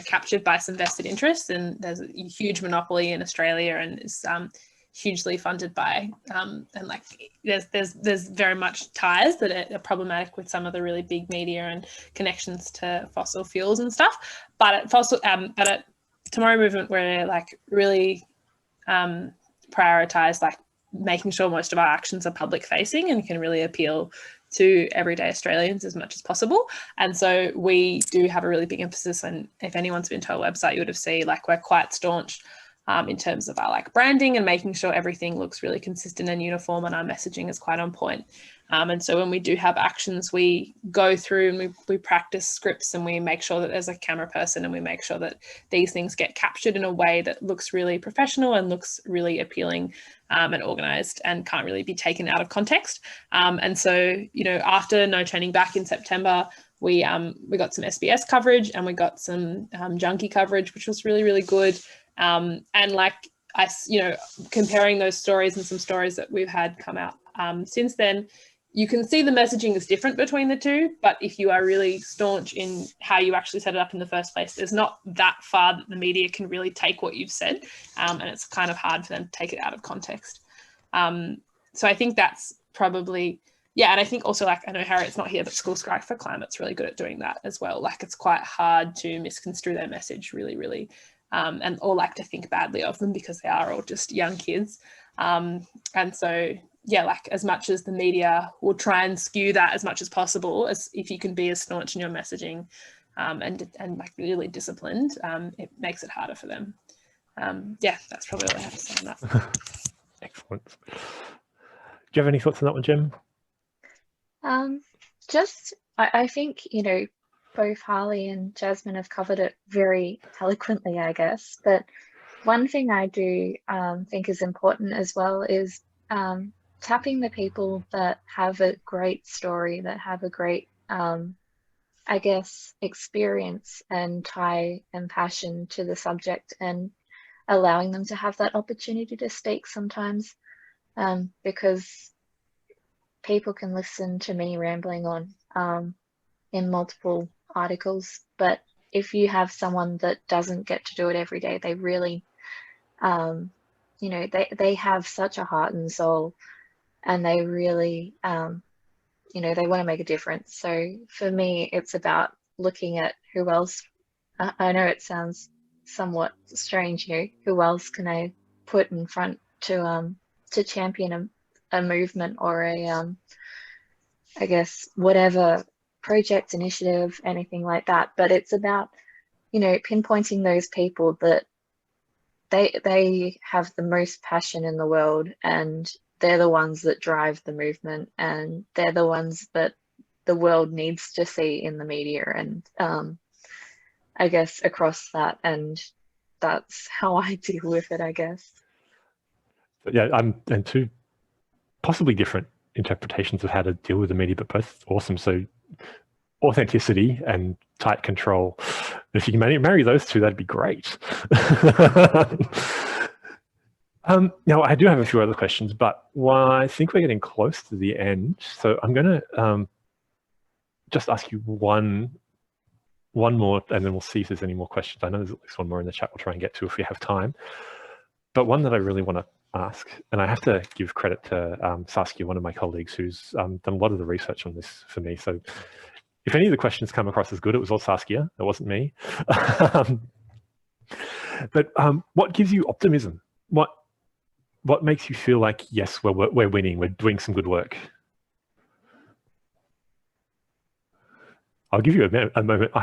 D: captured by some vested interests, and there's a huge monopoly in Australia, and is hugely funded by and like there's very much ties that are problematic with some of the really big media and connections to fossil fuels and stuff. But at Tomorrow Movement, we're like really prioritize like making sure most of our actions are public facing and can really appeal to everyday Australians as much as possible. And so we do have a really big emphasis, and if anyone's been to our website, you would have seen like we're quite staunch in terms of our like branding and making sure everything looks really consistent and uniform, and our messaging is quite on point. And so when we do have actions, we go through and we practice scripts, and we make sure that there's a camera person, and we make sure that these things get captured in a way that looks really professional and looks really appealing and organised, and can't really be taken out of context. And so, after No Turning Back in September, we got some SBS coverage, and we got some junkie coverage, which was really, really good. And like comparing those stories and some stories that we've had come out since then, you can see the messaging is different between the two, but if you are really staunch in how you actually set it up in the first place, there's not that far that the media can really take what you've said, and it's kind of hard for them to take it out of context. So I think that's probably, and I think also, like, I know Harriet's not here, but School Strike for Climate's really good at doing that as well. Like, it's quite hard to misconstrue their message really, really, or like to think badly of them, because they are all just young kids. And so, like, as much as the media will try and skew that as much as possible, as if you can be as staunch in your messaging and like really disciplined, it makes it harder for them. That's probably all I have to say on that.
A: Excellent. Do you have any thoughts on that one, Jem?
B: I think, both Harley and Jasmine have covered it very eloquently, I guess. But one thing I do think is important as well is tapping the people that have a great story, that have a great, experience and tie and passion to the subject, and allowing them to have that opportunity to speak sometimes, because people can listen to me rambling on in multiple articles, but if you have someone that doesn't get to do it every day, they really, they have such a heart and soul, and they really, they want to make a difference. So for me, it's about looking at who else. I know it sounds somewhat strange, who else can I put in front to champion a movement or a whatever project, initiative, anything like that. But it's about pinpointing those people that they have the most passion in the world, and they're the ones that drive the movement, and they're the ones that the world needs to see in the media, and across that. And that's how I deal with it, I guess.
A: And two possibly different interpretations of how to deal with the media, but both awesome. So authenticity and tight control. If you can marry those two, that'd be great. Now, I do have a few other questions, but I think we're getting close to the end. So I'm going to just ask you one more, and then we'll see if there's any more questions. I know there's at least one more in the chat we'll try and get to if we have time. But one that I really want to ask, and I have to give credit to Saskia, one of my colleagues, who's done a lot of the research on this for me. So if any of the questions come across as good, it was all Saskia, it wasn't me. But what gives you optimism? What makes you feel like, yes, we're winning, we're doing some good work? I'll give you a moment. I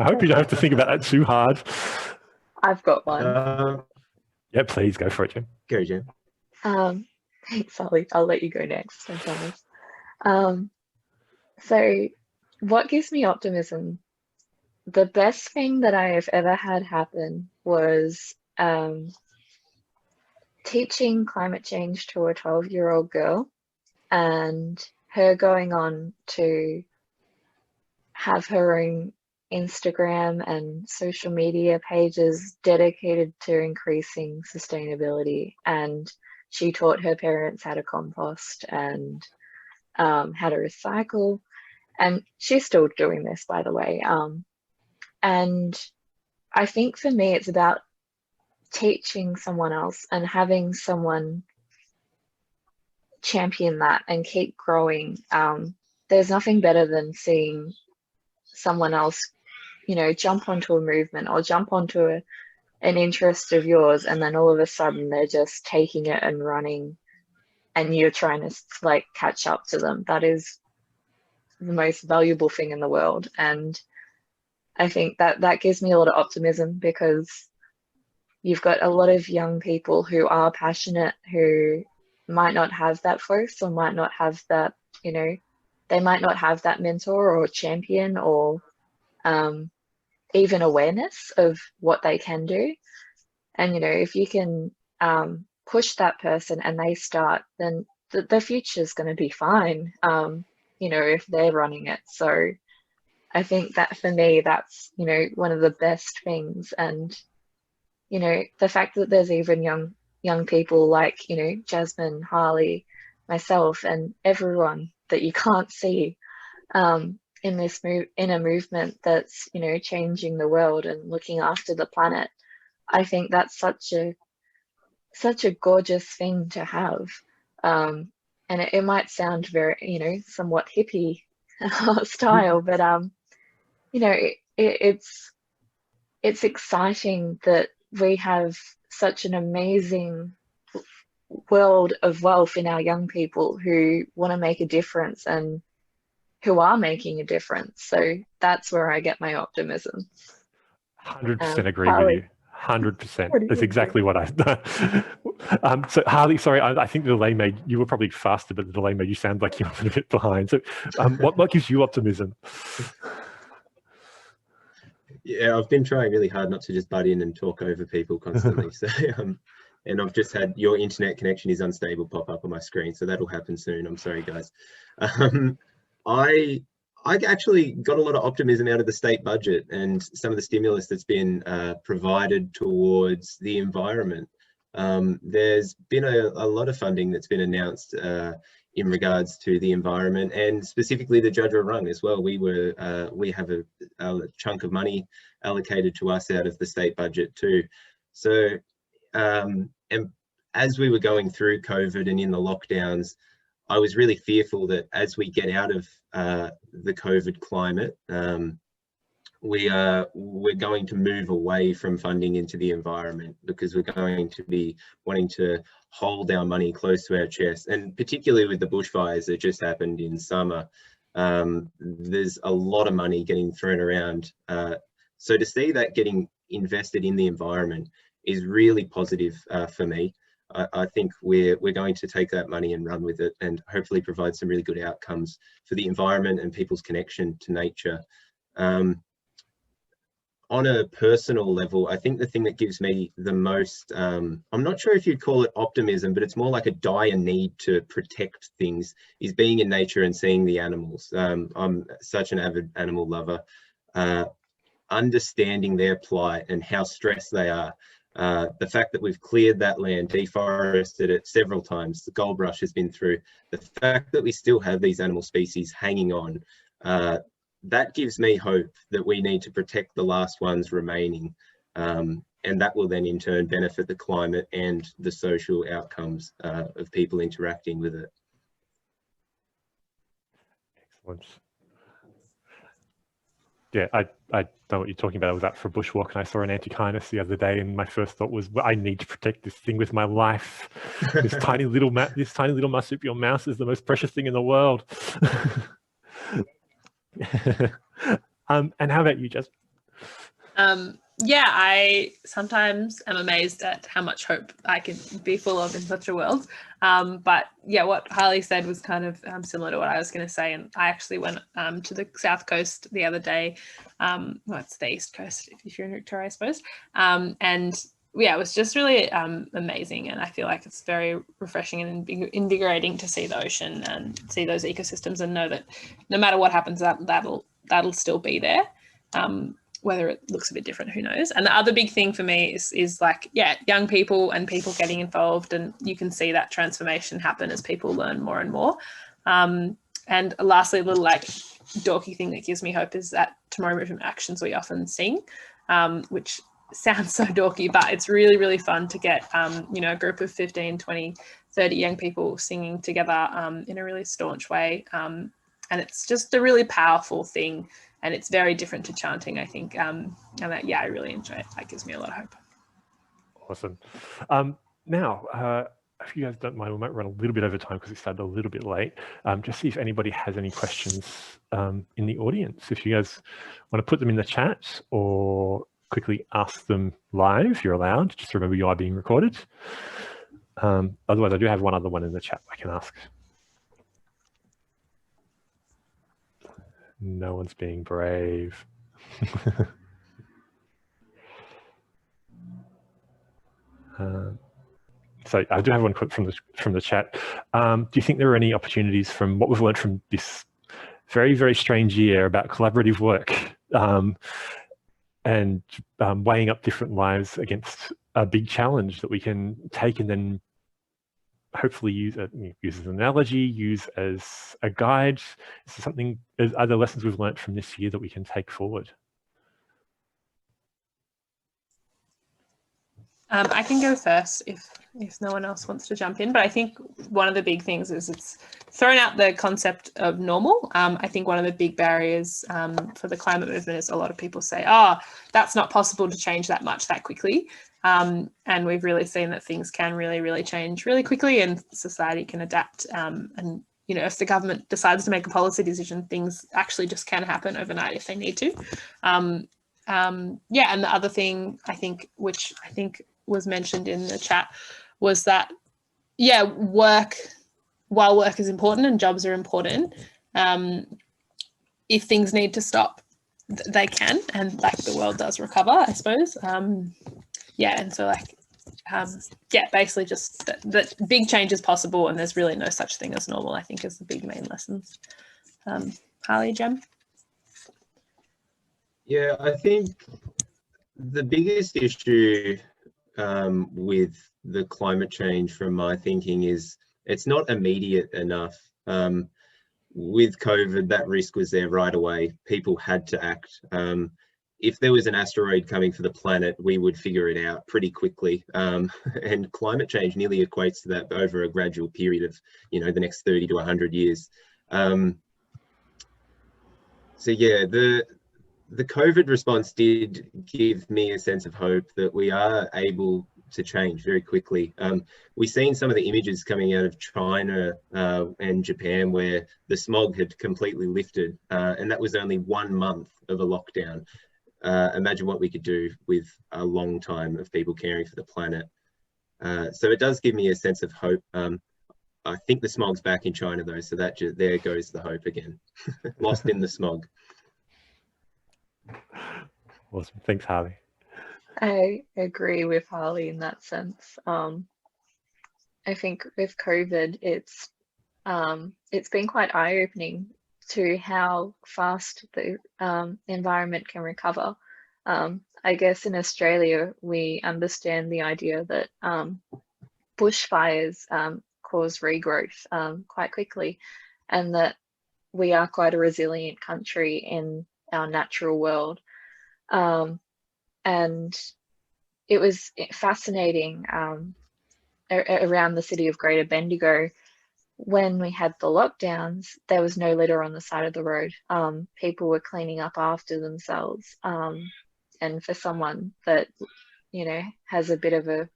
A: hope you don't have to think about that too hard.
B: I've got one.
A: Yeah, please go for it, Jem.
C: Go, Jem.
B: Thanks, Harley. I'll let you go next, I promise. So what gives me optimism? The best thing that I have ever had happen was teaching climate change to a 12-year-old girl and her going on to have her own Instagram and social media pages dedicated to increasing sustainability. And she taught her parents how to compost and how to recycle. And she's still doing this, by the way. And I think for me, it's about teaching someone else and having someone champion that and keep growing. There's nothing better than seeing someone else, you know, jump onto a movement or jump onto an interest of yours, and then all of a sudden they're just taking it and running, and you're trying to like catch up to them. That is the most valuable thing in the world. And I think that gives me a lot of optimism, because you've got a lot of young people who are passionate, who might not have that voice or might not have that, you know, they might not have that mentor or champion or even awareness of what they can do. And, you know, if you can push that person and they start, then the future is going to be fine, you know, if they're running it. So I think that for me, that's, you know, one of the best things. And, you know, the fact that there's even young people like, you know, Jasmine, Harley, myself, and everyone that you can't see in this in a movement that's, you know, changing the world and looking after the planet. I think that's such a gorgeous thing to have. And it might sound very, you know, somewhat hippie style, but you know, it's exciting that we have such an amazing world of wealth in our young people who want to make a difference and who are making a difference. So that's where I get my optimism.
A: 100% agree with you. 100%. That's exactly what I. So Harley, sorry, I think the delay made you were probably faster, but the delay made you sound like you're a little bit behind. So, what gives you optimism?
C: Yeah, I've been trying really hard not to just butt in and talk over people constantly. So, and I've just had your internet connection is unstable pop up on my screen, so that'll happen soon. I'm sorry, guys. I actually got a lot of optimism out of the state budget and some of the stimulus that's been provided towards the environment. There's been a lot of funding that's been announced in regards to the environment, and specifically the Djadjawurrung as well. We have a chunk of money allocated to us out of the state budget too. So, and as we were going through COVID and in the lockdowns, I was really fearful that as we get out of the COVID climate, we're going to move away from funding into the environment, because we're going to be wanting to hold our money close to our chest. And particularly with the bushfires that just happened in summer, there's a lot of money getting thrown around. So to see that getting invested in the environment is really positive for me. I think we're going to take that money and run with it, and hopefully provide some really good outcomes for the environment and people's connection to nature. On a personal level, I think the thing that gives me the most, I'm not sure if you'd call it optimism, but it's more like a dire need to protect things, is being in nature and seeing the animals. I'm such an avid animal lover. Understanding their plight and how stressed they are. The fact that we've cleared that land, deforested it several times, the gold rush has been through, the fact that we still have these animal species hanging on, that gives me hope that we need to protect the last ones remaining. And that will then in turn benefit the climate and the social outcomes of people interacting with it.
A: Excellent. Yeah, I know what you're talking about. I was out for a bushwalk and I saw an antechinus the other day, and my first thought was, well, I need to protect this thing with my life. This tiny little marsupial mouse is the most precious thing in the world. And how about you, Jasmine?
D: Yeah, I sometimes am amazed at how much hope I can be full of in such a world. But yeah, what Harley said was kind of similar to what I was going to say. And I actually went to the South Coast the other day. Well, it's the East Coast if you're in Victoria, I suppose. And yeah, it was just really amazing, and I feel like it's very refreshing and invigorating to see the ocean and see those ecosystems and know that no matter what happens, that'll still be there. Whether it looks a bit different, who knows. And the other big thing for me is like, yeah, young people and people getting involved, and you can see that transformation happen as people learn more and more. And lastly, a little like dorky thing that gives me hope is that Tomorrow Movement actions we often sing, which sounds so dorky, but it's really, really fun to get, you know, a group of 15, 20, 30 young people singing together in a really staunch way. And it's just a really powerful thing, and it's very different to chanting, I think. And that, yeah, I really enjoy it. That gives me a lot of hope.
A: Awesome. Now, if you guys don't mind, we might run a little bit over time because we started a little bit late. Just see if anybody has any questions in the audience. If you guys want to put them in the chat or quickly ask them live, you're allowed. Just remember you are being recorded. Otherwise, I do have one other one in the chat I can ask. No one's being brave. So I do have one quote from the chat. Do you think there are any opportunities from what we've learned from this very, very strange year about collaborative work and weighing up different lives against a big challenge that we can take and then hopefully use as an analogy, use as a guide? Is there something, are there lessons we've learned from this year that we can take forward?
D: I can go first if no one else wants to jump in, but I think one of the big things is it's thrown out the concept of normal. I think one of the big barriers for the climate movement is a lot of people say, oh, that's not possible to change that much that quickly. And we've really seen that things can really, really change really quickly, and society can adapt. And, you know, if the government decides to make a policy decision, things actually just can happen overnight if they need to. Yeah, and the other thing I think, which I think was mentioned in the chat, was that, yeah, while work is important and jobs are important, if things need to stop, they can, and like the world does recover, I suppose. Yeah, and so like, yeah, basically just that big change is possible, and there's really no such thing as normal, I think, is the big main lessons. Harley, Jem?
C: Yeah, I think the biggest issue with the climate change from my thinking is it's not immediate enough. With COVID, that risk was there right away. People had to act. If there was an asteroid coming for the planet, we would figure it out pretty quickly. And climate change nearly equates to that over a gradual period of, you know, the next 30 to 100 years. So yeah, the COVID response did give me a sense of hope that we are able to change very quickly. We've seen some of the images coming out of China and Japan where the smog had completely lifted, and that was only 1 month of a lockdown. Imagine what we could do with a long time of people caring for the planet. So it does give me a sense of hope. I think the smog's back in China though, so that there goes the hope again. Lost in the smog.
A: Awesome. Thanks, Harley.
B: I agree with Harley in that sense. I think with COVID, it's been quite eye-opening to how fast the environment can recover. I guess in Australia, we understand the idea that bushfires cause regrowth quite quickly, and that we are quite a resilient country in our natural world. And it was fascinating around the city of Greater Bendigo. When we had the lockdowns, there was no litter on the side of the road. People were cleaning up after themselves. And for someone that, you know, has a bit of a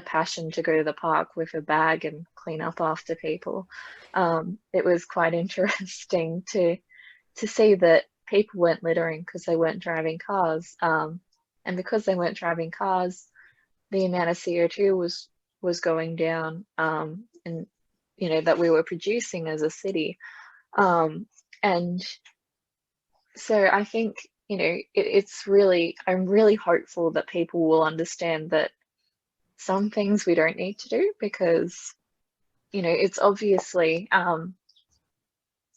B: passion to go to the park with a bag and clean up after people, it was quite interesting to see that people weren't littering because they weren't driving cars. And because they weren't driving cars, the amount of CO2 was going down, and you know, that we were producing as a city. And so I think, you know, it's really, I'm really hopeful that people will understand that some things we don't need to do because, you know, it's obviously,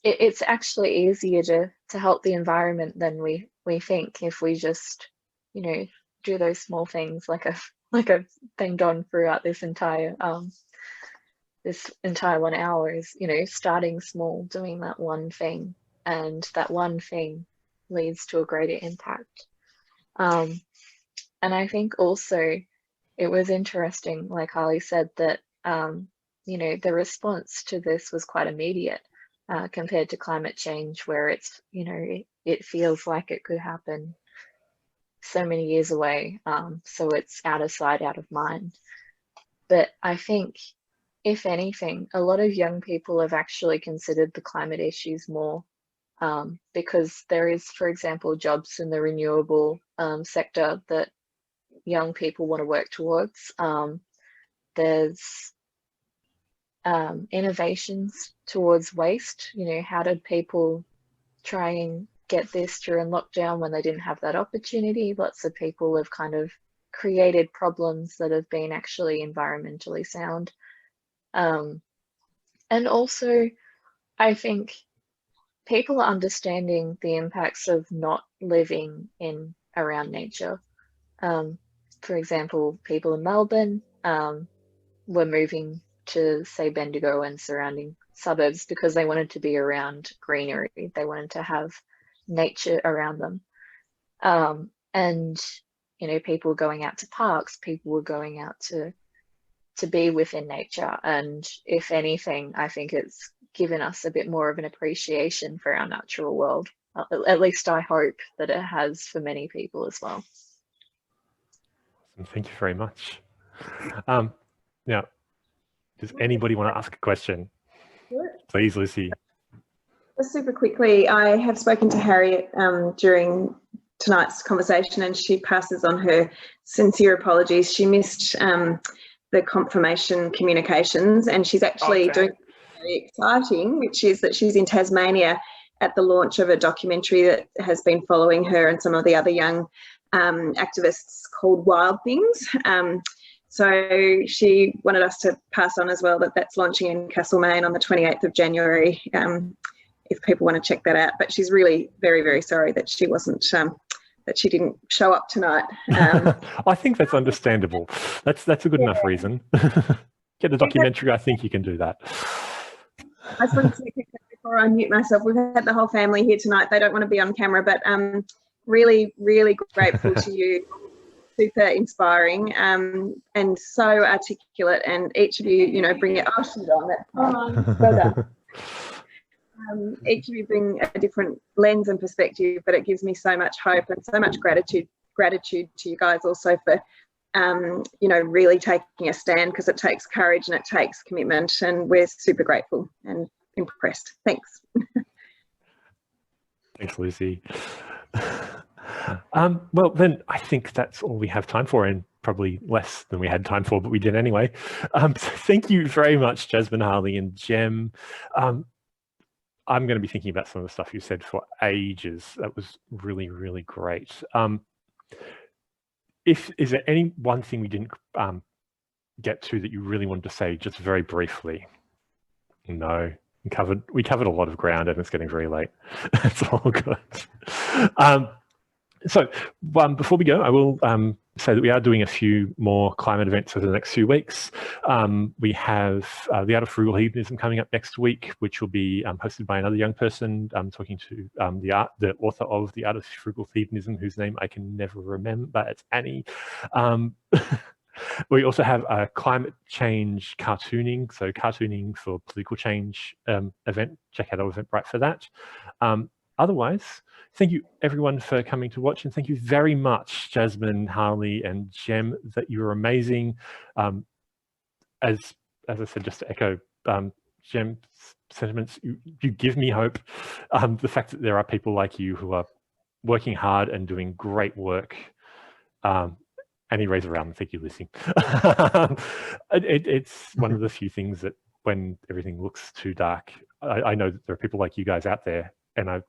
B: it's actually easier to help the environment than we think if we just, you know, do those small things like I've banged on throughout this entire 1 hour is, you know, starting small, doing that one thing, and that one thing leads to a greater impact. And I think also it was interesting, like Harley said, that, you know, the response to this was quite immediate compared to climate change, where it's, you know, it feels like it could happen so many years away. So it's out of sight, out of mind. But I think, if anything, a lot of young people have actually considered the climate issues more because there is, for example, jobs in the renewable sector that young people want to work towards. There's innovations towards waste. You know, how did people try and get this during lockdown when they didn't have that opportunity? Lots of people have kind of created problems that have been actually environmentally sound. And also, I think people are understanding the impacts of not living around nature. For example, people in Melbourne were moving to, say, Bendigo and surrounding suburbs because they wanted to be around greenery. They wanted to have nature around them. And, you know, people were going out to parks, people were going out to be within nature. And if anything, I think it's given us a bit more of an appreciation for our natural world. At least I hope that it has for many people as well.
A: Thank you very much. Now, does anybody want to ask a question? Please, Lucy.
E: Just super quickly, I have spoken to Harriet during tonight's conversation, and she passes on her sincere apologies. She missed the confirmation communications, and she's actually doing something very exciting, which is that she's in Tasmania at the launch of a documentary that has been following her and some of the other young activists called Wild Things. So she wanted us to pass on as well that that's launching in Castlemaine on the 28th of January, if people want to check that out. But she's really very, very sorry that she wasn't, that she didn't show up tonight.
A: I think that's understandable. That's a good enough reason. Get a documentary, I think you can do that.
E: I just wanted to say before I mute myself, we've had the whole family here tonight. They don't want to be on camera, but really, really grateful to you. Super inspiring and so articulate, and each of you, you know, bring it. Oh, she's on it. Well done. Each of you bring a different lens and perspective, but it gives me so much hope and so much gratitude to you guys also for, you know, really taking a stand, because it takes courage and it takes commitment, and we're super grateful and impressed. Thanks.
A: Thanks, Lucy. Well, then I think that's all we have time for, and probably less than we had time for, but we did anyway. So thank you very much, Jasmine, Harley, and Jem. I'm going to be thinking about some of the stuff you said for ages. That was really, really great. Is there any one thing we didn't get to that you really wanted to say, just very briefly? No, we covered a lot of ground, and it's getting very late. It's all good. So before we go, I will say that we are doing a few more climate events over the next few weeks. We have the Art of Frugal Hedonism coming up next week, which will be hosted by another young person talking to the author of The Art of Frugal Hedonism, whose name I can never remember. It's Annie. We also have a climate change cartooning, so cartooning for political change event. Check out our Eventbrite for that. Otherwise, thank you everyone for coming to watch, and thank you very much, Jasmine, Harley, and Jem. That you were amazing. As I said, just to echo Jem's sentiments, you give me hope. The fact that there are people like you who are working hard and doing great work. And he raised around. Thank you, Lucy. It's one of the few things that when everything looks too dark, I know that there are people like you guys out there, and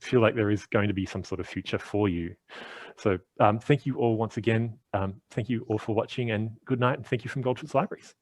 A: feel like there is going to be some sort of future for you. So thank you all once again. Thank you all for watching, and good night, and thank you from Goldschutz Libraries.